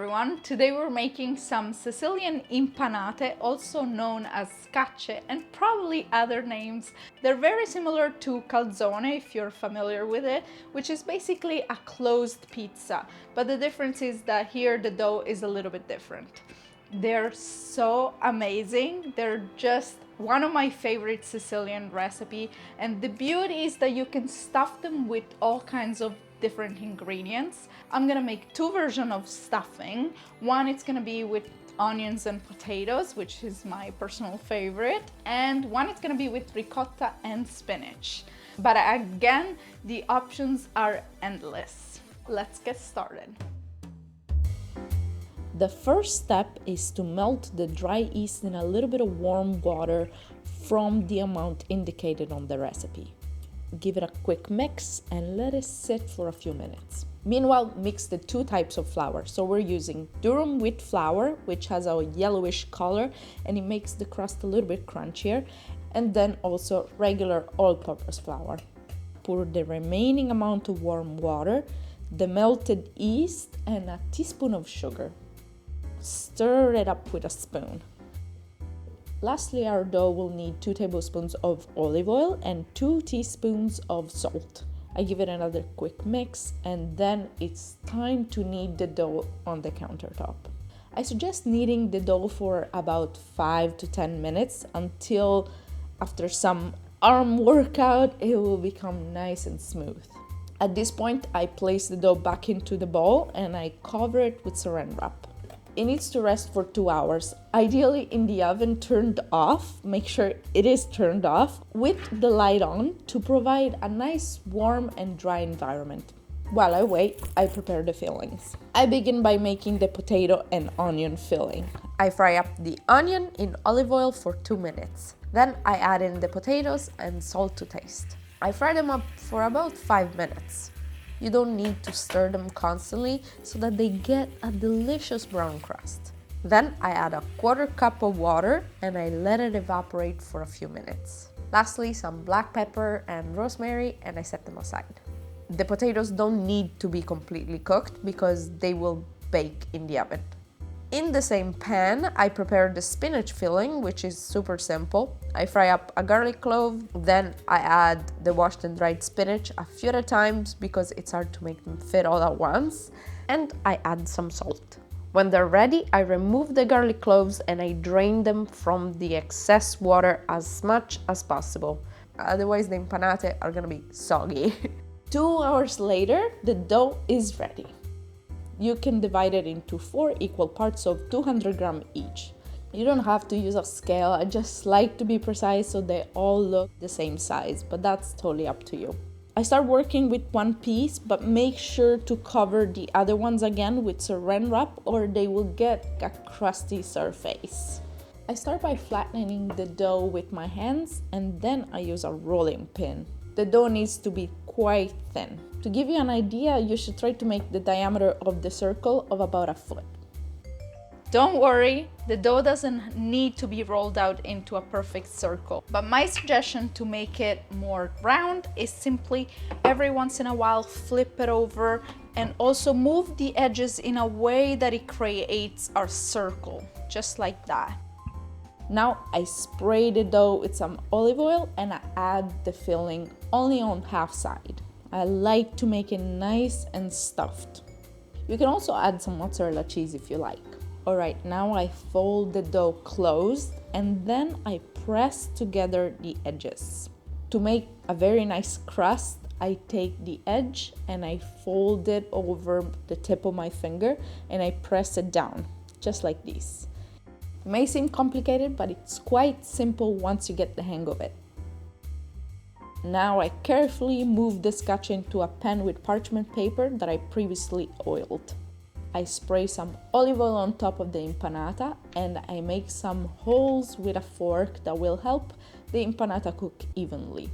everyone! Today we're making some Sicilian impanate, also known as scacce, and probably other names. They're very similar to calzone, if you're familiar with it, which is basically a closed pizza, but the difference is that here the dough is a little bit different. They're so amazing. They're just one of my favorite Sicilian recipe, and the beauty is that you can stuff them with all kinds of different ingredients. I'm gonna make two versions of stuffing. One it's gonna be with onions and potatoes, which is my personal favorite, and one it's gonna be with ricotta and spinach. But again, the options are endless. Let's get started. The first step is to melt the dry yeast in a little bit of warm water from the amount indicated on the recipe. Give it a quick mix and let it sit for a few minutes. Meanwhile, mix the two types of flour. So we're using durum wheat flour, which has a yellowish color and it makes the crust a little bit crunchier, and then also regular all-purpose flour. Pour the remaining amount of warm water, the melted yeast, and a teaspoon of sugar. Stir it up with a spoon. Lastly, our dough will need 2 tablespoons of olive oil and 2 teaspoons of salt. I give it another quick mix, and then it's time to knead the dough on the countertop. I suggest kneading the dough for about 5 to 10 minutes until after some arm workout it will become nice and smooth. At this point, I place the dough back into the bowl and I cover it with saran wrap. It needs to rest for 2 hours, ideally in the oven turned off. Make sure it is turned off with the light on to provide a nice warm and dry environment. While I wait, I prepare the fillings. I begin by making the potato and onion filling. I fry up the onion in olive oil for 2 minutes. Then I add in the potatoes and salt to taste. I fry them up for about 5 minutes. You don't need to stir them constantly so that they get a delicious brown crust. Then I add a 1/4 cup of water and I let it evaporate for a few minutes. Lastly, some black pepper and rosemary, and I set them aside. The potatoes don't need to be completely cooked because they will bake in the oven. In the same pan, I prepare the spinach filling, which is super simple. I fry up a garlic clove, then I add the washed and dried spinach a few at a time because it's hard to make them fit all at once, and I add some salt. When they're ready, I remove the garlic cloves and I drain them from the excess water as much as possible. Otherwise, the impanate are gonna be soggy. 2 hours later, the dough is ready. You can divide it into 4 equal parts of 200 grams each. You don't have to use a scale, I just like to be precise so they all look the same size, but that's totally up to you. I start working with one piece, but make sure to cover the other ones again with saran wrap or they will get a crusty surface. I start by flattening the dough with my hands and then I use a rolling pin. The dough needs to be quite thin. To give you an idea, you should try to make the diameter of the circle of about 1 foot. Don't worry, the dough doesn't need to be rolled out into a perfect circle, but my suggestion to make it more round is simply every once in a while flip it over and also move the edges in a way that it creates a circle, just like that. Now I spray the dough with some olive oil and I add the filling only on half side. I like to make it nice and stuffed. You can also add some mozzarella cheese if you like. Alright, now I fold the dough closed and then I press together the edges. To make a very nice crust, I take the edge and I fold it over the tip of my finger and I press it down, just like this. It may seem complicated, but it's quite simple once you get the hang of it. Now I carefully move the scacce into a pan with parchment paper that I previously oiled. I spray some olive oil on top of the impanata and I make some holes with a fork that will help the impanata cook evenly.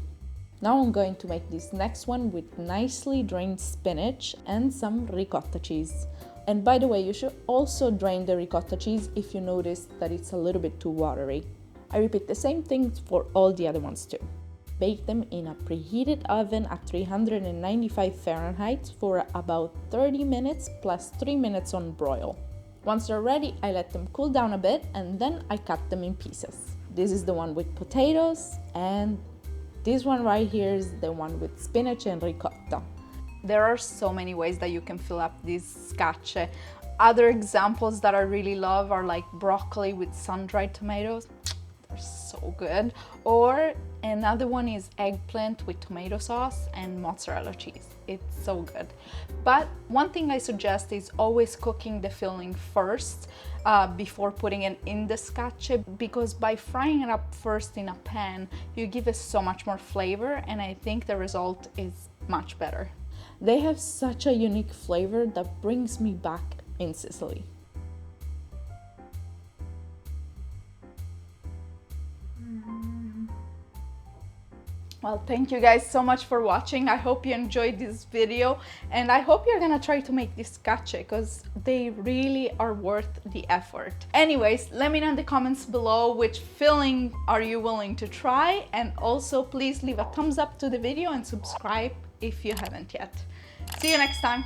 Now I'm going to make this next one with nicely drained spinach and some ricotta cheese. And by the way, you should also drain the ricotta cheese if you notice that it's a little bit too watery. I repeat the same thing for all the other ones too. Bake them in a preheated oven at 395 Fahrenheit for about 30 minutes plus 3 minutes on broil. Once they're ready, I let them cool down a bit and then I cut them in pieces. This is the one with potatoes, and this one right here is the one with spinach and ricotta. There are so many ways that you can fill up these scacce. Other examples that I really love are like broccoli with sun-dried tomatoes. They're so good. Or another one is eggplant with tomato sauce and mozzarella cheese. It's so good. But one thing I suggest is always cooking the filling first before putting it in the scacce, because by frying it up first in a pan, you give it so much more flavor, and I think the result is much better. They have such a unique flavor that brings me back in Sicily. Well, thank you guys so much for watching. I hope you enjoyed this video, and I hope you're gonna try to make this scacce because they really are worth the effort. Anyways, let me know in the comments below which filling are you willing to try, and also please leave a thumbs up to the video and subscribe if you haven't yet. See you next time.